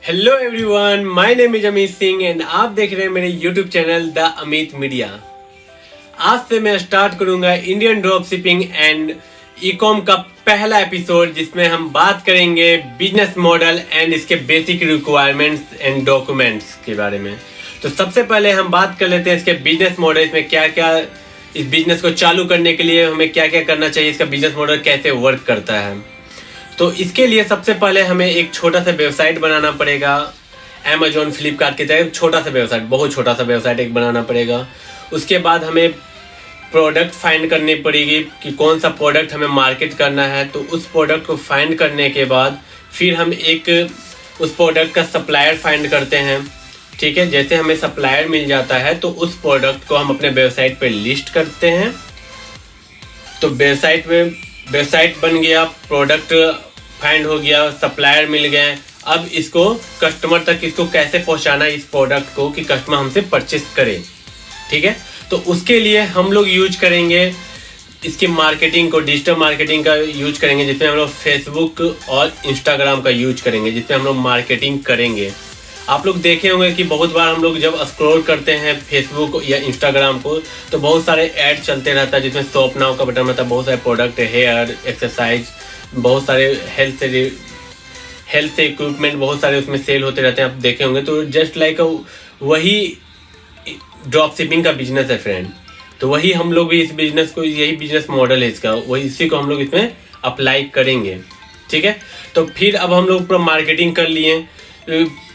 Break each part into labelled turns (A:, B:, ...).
A: Hello everyone, my name is Amit Singh and आप देख रहे हैं मेरे YouTube channel the Amit media. आज से मैं स्टार्ट करूंगा Indian drop shipping and e com का पहला एपिसोड, जिसमें हम बात करेंगे बिजनेस मॉडल एंड इसके बेसिक रिक्वायरमेंट्स एंड डॉक्यूमेंट्स के बारे में। तो सबसे पहले हम बात कर लेते हैं इसके बिजनेस मॉडल, इसमें क्या क्या, इस बिजनेस को चालू करने के लिए हमें क्या क्या करना चाहिए, इसका बिजनेस मॉडल कैसे वर्क करता है। तो इसके लिए सबसे पहले हमें एक छोटा सा वेबसाइट बनाना पड़ेगा। अमेजोन, फ्लिपकार्ट की तरह छोटा सा वेबसाइट, बहुत छोटा सा वेबसाइट एक बनाना पड़ेगा। उसके बाद हमें प्रोडक्ट फाइंड करनी पड़ेगी कि कौन सा प्रोडक्ट हमें मार्केट करना है। तो उस प्रोडक्ट को फाइंड करने के बाद फिर हम एक उस प्रोडक्ट का सप्लायर फाइंड करते हैं। ठीक है, जैसे हमें सप्लायर मिल जाता है तो उस प्रोडक्ट को हम अपने वेबसाइट पे लिस्ट करते हैं। तो वेबसाइट बन गया, प्रोडक्ट फाइंड हो गया, सप्लायर मिल गए। अब इसको कस्टमर तक इसको कैसे पहुंचाना है इस प्रोडक्ट को कि कस्टमर हमसे परचेस करे। ठीक है, तो उसके लिए हम लोग यूज करेंगे इसकी मार्केटिंग को, डिजिटल मार्केटिंग का यूज करेंगे, जिसमें हम लोग फेसबुक और इंस्टाग्राम का यूज करेंगे, जिसमें हम लोग मार्केटिंग करेंगे। आप लोग देखे होंगे कि बहुत बार हम लोग जब स्क्रॉल करते हैं फेसबुक या इंस्टाग्राम को तो बहुत सारे ऐड चलते रहता है, जिसमें शॉप नाउ का बटन रहता है, बहुत सारे प्रोडक्ट, हेयर, एक्सरसाइज, बहुत सारे हेल्थ से इक्विपमेंट, बहुत सारे उसमें सेल होते रहते हैं, आप देखे होंगे। तो जस्ट लाइक वही ड्रॉप शिपिंग का बिजनेस है फ्रेंड। तो वही हम लोग भी इस बिजनेस को, यही बिजनेस मॉडल है इसका, वही इसी को हम लोग इसमें अप्लाई करेंगे। ठीक है, तो फिर अब हम लोग पूरा मार्केटिंग कर लिए,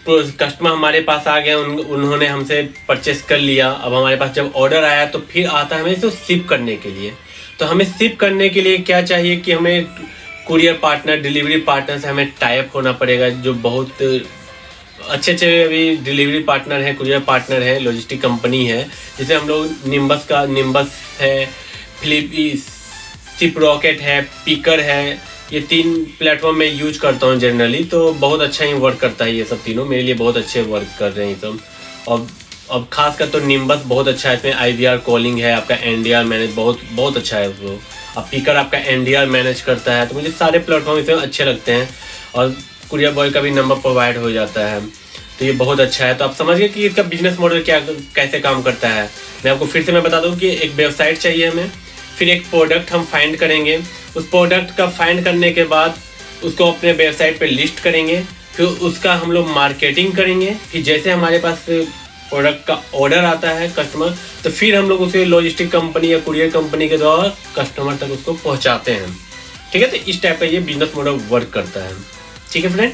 A: कस्टमर हमारे पास आ गया, उन्होंने हमसे परचेस कर लिया। अब हमारे पास जब ऑर्डर आया तो फिर आता है हमें इसको शिप करने के लिए। तो हमें शिप करने के लिए क्या चाहिए कि हमें कुरियर पार्टनर, डिलीवरी पार्टनर से हमें टाइप होना पड़ेगा, जो बहुत अच्छे अभी डिलीवरी पार्टनर है, कुरियर पार्टनर है, लॉजिस्टिक कंपनी है, जैसे हम लोग निम्बस है, शिप रॉकेट है, पिकर है। ये 3 प्लेटफॉर्म में यूज करता हूँ जनरली, तो बहुत अच्छा ही वर्क करता है। ये सब तीनों मेरे लिए बहुत अच्छे वर्क कर रहे हैं सब। और अब खासकर तो निम्बस बहुत अच्छा है, इसमें IVR कॉलिंग है, आपका NDR मैनेज बहुत अच्छा है उसको। अब पिकर आपका NDR मैनेज करता है। तो मुझे सारे प्लेटफॉर्म इसमें अच्छे लगते हैं, और कुरियर बॉय का भी नंबर प्रोवाइड हो जाता है, तो ये बहुत अच्छा है। तो आप समझिए कि इसका बिजनेस मॉडल कैसे काम करता है। मैं आपको फिर से बता दूँ कि एक वेबसाइट चाहिए हमें, फिर एक प्रोडक्ट हम फाइंड करेंगे, उस प्रोडक्ट का फाइंड करने के बाद उसको अपने वेबसाइट पे लिस्ट करेंगे, फिर उसका हम लोग मार्केटिंग करेंगे। फिर जैसे हमारे पास प्रोडक्ट का ऑर्डर आता है कस्टमर, तो फिर हम लोग उसे लॉजिस्टिक कंपनी या कुरियर कंपनी के द्वारा कस्टमर तक उसको पहुंचाते हैं। ठीक है, तो इस टाइप का ये बिजनेस मॉडल वर्क करता है। ठीक है फ्रेंड,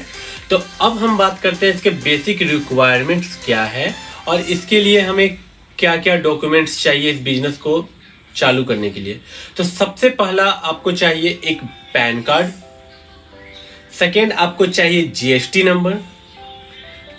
A: तो अब हम बात करते हैं इसके बेसिक रिक्वायरमेंट्स क्या है और इसके लिए हमें क्या क्या डॉक्यूमेंट्स चाहिए इस बिजनेस को चालू करने के लिए। तो सबसे पहला आपको चाहिए एक पैन कार्ड, सेकेंड आपको चाहिए GST नंबर,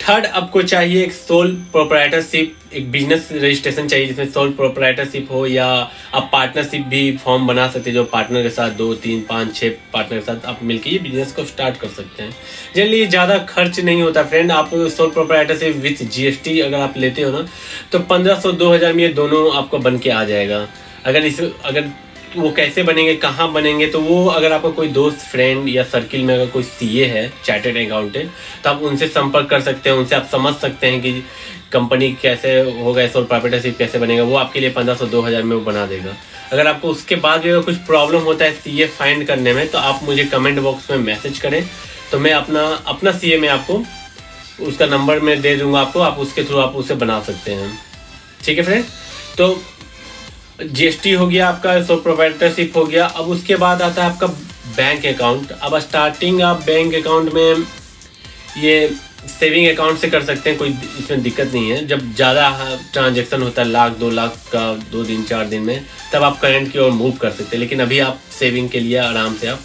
A: थर्ड आपको चाहिए एक सोल प्रोप्राइटरशिप, एक बिजनेस रजिस्ट्रेशन चाहिए जिसमें सोल प्रोप्राइटरशिप हो, या आप पार्टनरशिप भी फॉर्म बना सकते हैं, जो पार्टनर के साथ 2, 3, 5, 6 पार्टनर के साथ आप मिलकर ये बिजनेस को स्टार्ट कर सकते हैं। जनरली ज़्यादा खर्च नहीं होता फ्रेंड। आप सोल प्रोप्राइटरशिप विथ GST अगर आप लेते हो ना, तो 1500-2000 में ये दोनों आपको बन के आ जाएगा। अगर वो कैसे बनेंगे, कहाँ बनेंगे, तो वो अगर आपका कोई दोस्त, फ्रेंड या सर्किल में अगर कोई CA है, चार्टर्ड अकाउंटेंट, तो आप उनसे संपर्क कर सकते हैं, उनसे आप समझ सकते हैं कि कंपनी कैसे होगा, सोल प्रोप्राइटरशिप कैसे बनेगा। वो आपके लिए 1500-2000 में वो बना देगा। अगर आपको उसके बाद भी अगर कुछ प्रॉब्लम होता है CA फाइंड करने में, तो आप मुझे कमेंट बॉक्स में मैसेज करें, तो मैं अपना CA में आपको उसका नंबर में दे दूंगा आपको, आप उसके थ्रू आप उसे बना सकते हैं। ठीक है फ्रेंड, तो GST हो गया, आपका सोल प्रोप्राइटरशिप हो गया। अब उसके बाद आता है आपका बैंक अकाउंट। अब स्टार्टिंग आप बैंक अकाउंट में ये सेविंग अकाउंट से कर सकते हैं, कोई इसमें दिक्कत नहीं है। जब ज़्यादा ट्रांजैक्शन होता है, 1-2 लाख का 2 दिन 4 दिन में, तब आप करंट की ओर मूव कर सकते हैं। लेकिन अभी आप सेविंग के लिए आराम से आप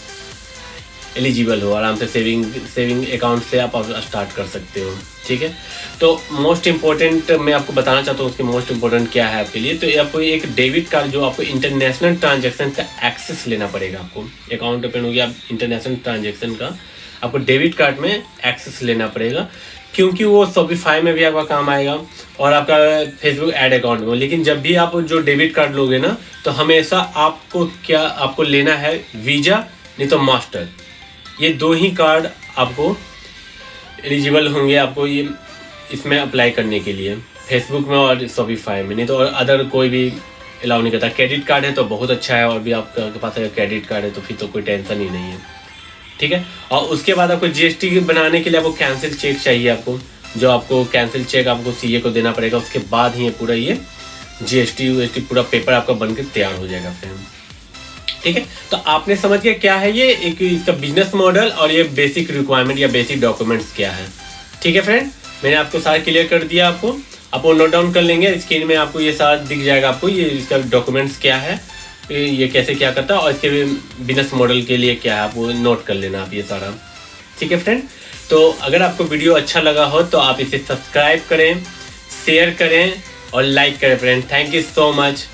A: एलिजिबल हो, आराम से सेविंग अकाउंट से आप स्टार्ट कर सकते हो। ठीक है, तो मोस्ट इम्पोर्टेंट मैं आपको बताना चाहता हूँ उसके मोस्ट इम्पोर्टेंट क्या है आपके लिए। तो आपको एक डेबिट कार्ड, जो आपको इंटरनेशनल ट्रांजैक्शन का एक्सेस लेना पड़ेगा। आपको अकाउंट ओपन हो गया, आप इंटरनेशनल ट्रांजैक्शन का आपको डेबिट कार्ड में एक्सेस लेना पड़ेगा, क्योंकि वो शॉपिफाई में भी आपका काम आएगा और आपका फेसबुक ऐड अकाउंट में। लेकिन जब भी आप जो डेबिट कार्ड लोगे ना, तो हमेशा आपको लेना है वीज़ा, नहीं तो मास्टर। ये 2 ही कार्ड आपको एलिजिबल होंगे आपको ये इसमें अप्लाई करने के लिए, फेसबुक में और शॉपिफाई में। नहीं तो और अदर कोई भी अलाउ नहीं करता। क्रेडिट कार्ड है तो बहुत अच्छा है, और भी आपके पास अगर क्रेडिट कार्ड है तो फिर तो कोई टेंशन ही नहीं है, ठीक है। और उसके बाद आपको जीएसटी बनाने के लिए आपको कैंसिल चेक चाहिए, आपको जो आपको कैंसिल चेक आपको सीए को देना पड़ेगा। उसके बाद ही ये पूरा ये जीएसटी पूरा पेपर आपका बनकर तैयार हो जाएगा फ्रेंड, ठीक है। तो आपने समझ गया क्या है ये एक इसका बिजनेस मॉडल और ये बेसिक रिक्वायरमेंट या बेसिक डॉक्यूमेंट्स क्या है, ठीक है फ्रेंड। मैंने आपको सारा क्लियर कर दिया, आपको आप वो नोट डाउन कर लेंगे। स्क्रीन में आपको ये सारा दिख जाएगा, आपको ये इसका डॉक्यूमेंट्स क्या है, ये कैसे क्या करता है, और इसके बिजनेस मॉडल के लिए क्या है, आप वो नोट कर लेना आप ये सारा, ठीक है फ्रेंड। तो अगर आपको वीडियो अच्छा लगा हो तो आप इसे सब्सक्राइब करें, शेयर करें और लाइक करें friend. Thank you so much.